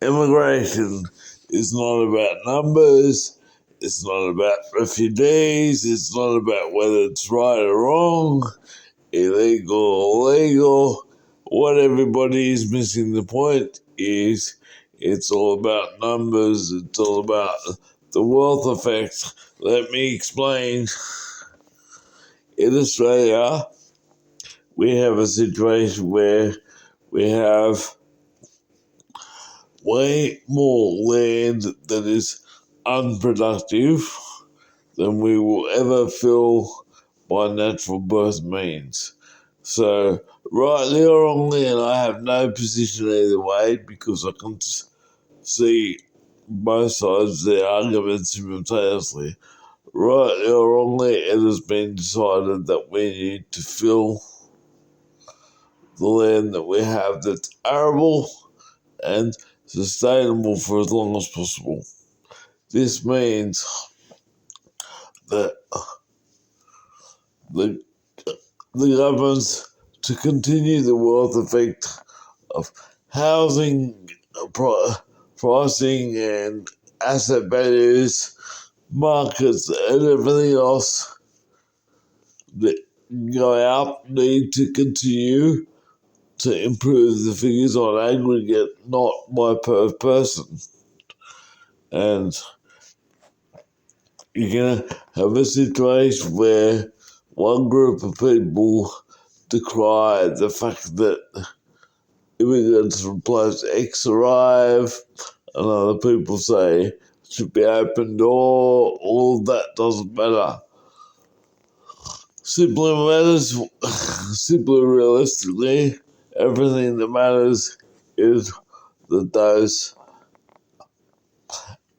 immigration is not about numbers, it's not about refugees, it's not about whether it's right or wrong, illegal or legal. What everybody is missing the point is it's all about numbers, it's all about the wealth effect. Let me explain. In Australia, we have a situation where we have way more land that is unproductive than we will ever fill by natural birth means. So, rightly or wrongly, and I have no position either way because I can see both sides of the argument simultaneously. Rightly or wrongly, it has been decided that we need to fill the land that we have that's arable and sustainable for as long as possible. This means that the, the governments to continue the wealth effect of housing pricing and asset values, markets, and everything else that go up need to continue to improve the figures on aggregate, not by per person. And you're going to have a situation where one group of people decry the fact that immigrants replace X arrive, and other people say it should be open door. All of that doesn't matter. Simply matters, simply realistically, everything that matters is that those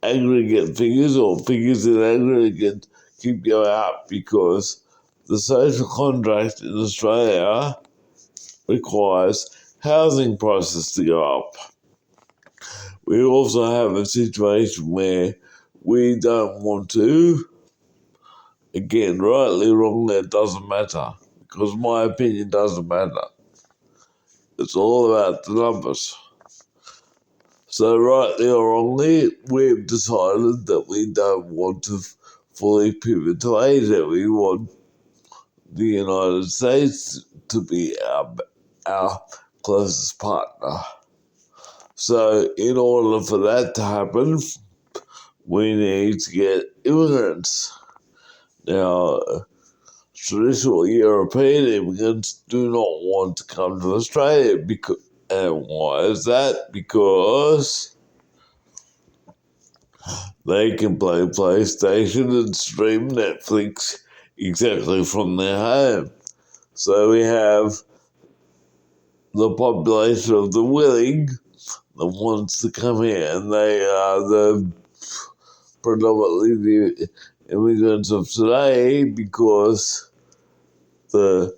aggregate figures or figures in aggregate keep going up because the social contract in Australia requires housing prices to go up. We also have a situation where we don't want to, again, rightly or wrongly, it doesn't matter because my opinion doesn't matter. It's all about the numbers. So, rightly or wrongly, we've decided that we don't want to fully pivot to Asia. We want the United States to be our closest partner. So, in order for that to happen, we need to get immigrants. Now, traditional European immigrants do not want to come to Australia. And why is that? Because they can play PlayStation and stream Netflix exactly from their home. So we have the population of the willing that wants to come here, and they are the predominantly the immigrants of today because the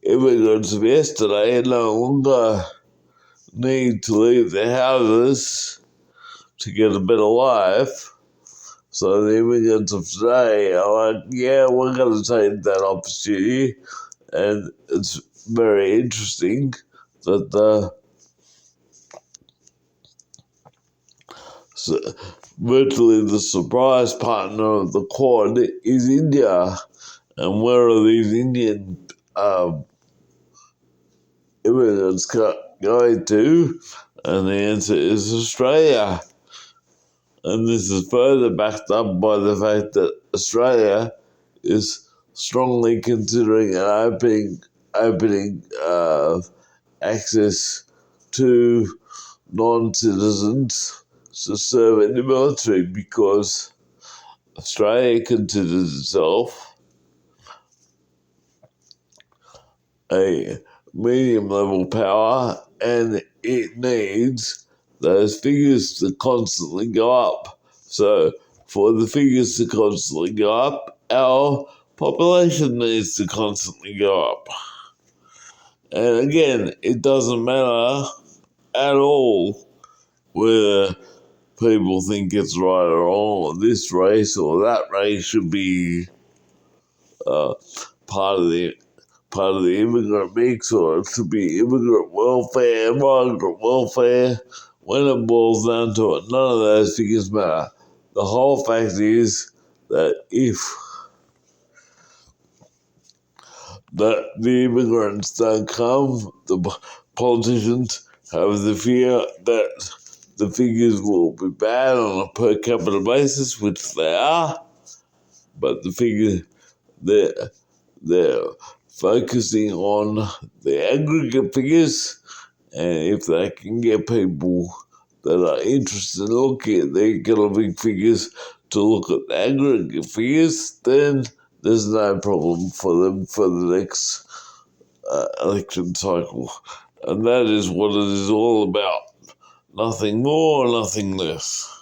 immigrants of yesterday no longer need to leave their houses to get a better life. So the immigrants of today are like, yeah, we're going to take that opportunity. And it's very interesting that virtually the surprise partner of the Quad is India. And where are these Indian immigrants going to? And the answer is Australia. And this is further backed up by the fact that Australia is strongly considering and opening access to non-citizens to serve in the military because Australia considers itself a medium-level power and it needs those figures to constantly go up. So for the figures to constantly go up, our population needs to constantly go up. And again, it doesn't matter at all whether people think it's right or wrong, or this race or that race should be part of the immigrant mix, or it should be immigrant welfare, migrant welfare, when it boils down to it, none of those figures matter. The whole fact is that if the immigrants don't come, the politicians have the fear that the figures will be bad on a per capita basis, which they are, but the figure they're focusing on the aggregate figures, and if they can get people that are interested in looking at the economic figures to look at the aggregate figures, then there's no problem for them for the next election cycle. And that is what it is all about. Nothing more, nothing less.